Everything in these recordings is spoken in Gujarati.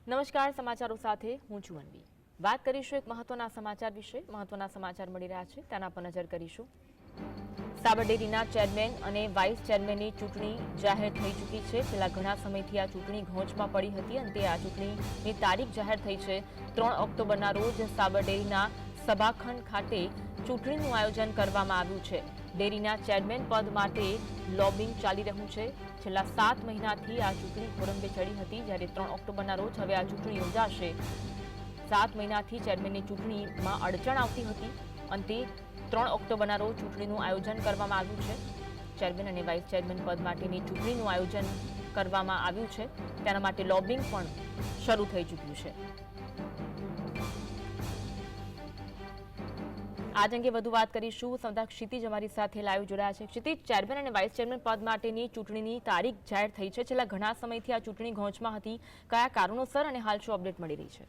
નમસ્કાર, સમાચારો સાથે હું છું અન્વી। વાત કરીશું એક મહત્વના સમાચાર વિશે। મહત્વના સમાચાર મળી રહ્યા છે તેના પર નજર કરીશું। સાબર ડેરીના ચેરમેન અને વાઇસ ચેરમેનની ચૂંટણી જાહેર થઈ ચૂકી છે। છેલ્લા ઘણા સમયથી આ ચૂંટણી ઘોંચમાં પડી હતી અને તે આ ચૂંટણીની તારીખ જાહેર થઈ છે। 3 ઓક્ટોબરના રોજ સાબર ડેરીના સભાખંડ ખાતે ચૂંટણીનું આયોજન કરવામાં આવ્યું છે। ડેરીના ચેરમેન પદ માટે લોબિંગ ચાલી રહ્યું છે। છેલ્લા 7 મહિનાથી આ ચૂંટણી ખોરંભે ચડી હતી, જ્યારે 3 ઓક્ટોબરના રોજ હવે આ ચૂંટણી યોજાશે। 7 મહિનાથી ચેરમેનની ચૂંટણીમાં અડચણ આવતી હતી। અંતે 3 ઓક્ટોબરના રોજ ચૂંટણીનું આયોજન કરવામાં આવ્યું છે। ચેરમેન અને વાઇસ ચેરમેન પદ માટેની ચૂંટણીનું આયોજન કરવામાં આવ્યું છે। તેના માટે લોબિંગ પણ શરૂ થઈ ચૂક્યું છે। આજ અંગે વધુ વાત કરીશું। સંવાદદાતા ક્ષિતિજ અમારી સાથે લાઈવ જોડાયા છે। ક્ષિતિજ, ચેરમેન અને વાઇસ ચેરમેન પદ માટેની ચૂંટણીની તારીખ જાહેર થઈ છે। છેલ્લા ઘણા સમયથી આ ચૂંટણી ઘોંચમાં હતી, કયા કારણોસર અને હાલ શું અપડેટ મળી રહી છે?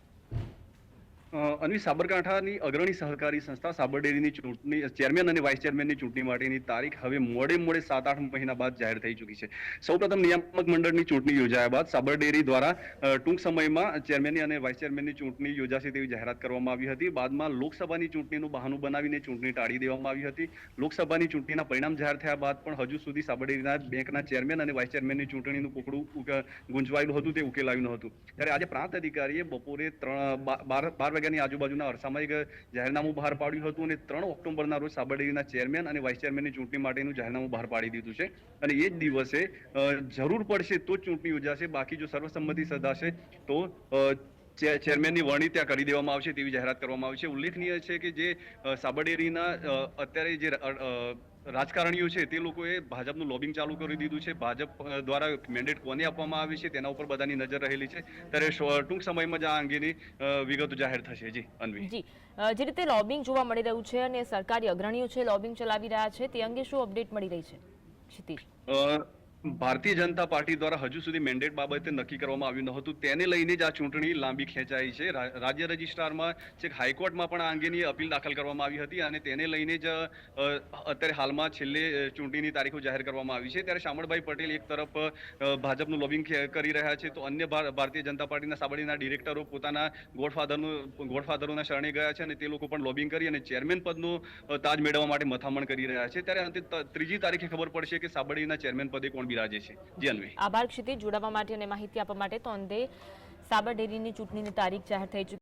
અન્વી, સાબરકાંઠાની અગ્રણી સહકારી સંસ્થા સાબર ડેરીની ચૂંટણી ચેરમેન અને વાઇસ ચેરમેનની ચૂંટણી માટેની તારીખ હવે મોડે 7-8 મહિના બાદ જાહેર થઈ ચૂકી છે। સૌપ્રથમ નિયામક મંડળની ચૂંટણી યોજાયા બાદ સાબર ડેરી દ્વારા ટૂંક સમયમાં ચેરમેન અને વાઇસ ચેરમેનની ચૂંટણી યોજાશે તેવી જાહેરાત કરવામાં આવી હતી। બાદમાં લોકસભાની ચૂંટણીનું બહાનું બનાવીને ચૂંટણી ટાળી દેવામાં આવી હતી। લોકસભાની ચૂંટણીના પરિણામ જાહેર થયા બાદ પણ હજુ સુધી સાબર ડેરીના બેંકના ચેરમેન અને વાઇસ ચેરમેનની ચૂંટણીનું કોકડું ગુંચવાયેલું હતું, તે ઉકેલાયું ન હતું। ત્યારે આજે પ્રાંત અધિકારીએ બપોરે 12 વાગ્યાની આજુબાજુના અરસામાં એક જાહેરનામું બહાર પાડ્યું હતું અને 3 ઓક્ટોબરના રોજ સાબર ડેરીના ચેરમેન અને વાઇસ ચેરમેનની ચૂંટણી માટેનું જાહેરનામું બહાર પાડી દીધું છે અને એ જ દિવસે જરૂર પડશે તો ચૂંટણી યોજાશે, બાકી જો સર્વસંમતિ સધાશે તો ચેરમેનની વરણી ત્યાં કરી દેવામાં આવશે તેવી જાહેરાત કરવામાં આવી છે। ઉલ્લેખનીય છે કે જે સાબર ડેરીના અત્યારે જે રાજકારણીઓ છે તે લોકોએ ભાજપનું લોબિંગ ચાલુ કરી દીધું છે। ભાજપ દ્વારા મેન્ડેટ કોને આપવામાં આવે છે તેના ઉપર બધાની નજર રહેલી છે। ત્યારે ટૂંક સમયમાં જ આ અંગેની વિગતો જાહેર થશે। જી અન્વી, જે રીતે લોબિંગ જોવા મળી રહ્યું છે અને સરકારી અગ્રણીઓ છે લોબિંગ ચલાવી રહ્યા છે, તે અંગે શું અપડેટ મળી રહી છે? ક્ષિતિજ, ભારતીય જનતા પાર્ટી દ્વારા હજુ સુધી મેન્ડેટ બાબતે નક્કી કરવામાં આવ્યું ન હતું, તેને લઈને જ આ ચૂંટણી લાંબી ખેંચાઈ છે। રાજ્ય રજિસ્ટ્રારમાં છેક હાઈકોર્ટમાં પણ આ અંગેની અપીલ દાખલ કરવામાં આવી હતી અને તેને લઈને જ અત્યારે હાલમાં છેલ્લે ચૂંટણીની તારીખો જાહેર કરવામાં આવી છે। ત્યારે શામળભાઈ પટેલ એક તરફ ભાજપનું લોબિંગ કરી રહ્યા છે, તો અન્ય ભારતીય જનતા પાર્ટીના સાબરડીના ડિરેક્ટરો પોતાના ગોડફાધરોના શરણે ગયા છે અને તે લોકો પણ લોબિંગ કરી અને ચેરમેન પદનો તાજ મેળવવા માટે મથામણ કરી રહ્યા છે। ત્યારે અંતે 3જી તારીખે ખબર પડશે કે સાબરડીના ચેરમેન પદે કોણ બિરાજે છે। જી અન્વી, આભાર ક્ષિતિજ, જોડાવા માટે અને માહિતી આપવા માટે। તો અંતે સાબર ડેરીની ચૂંટણીની તારીખ જાહેર થઈ ચૂકી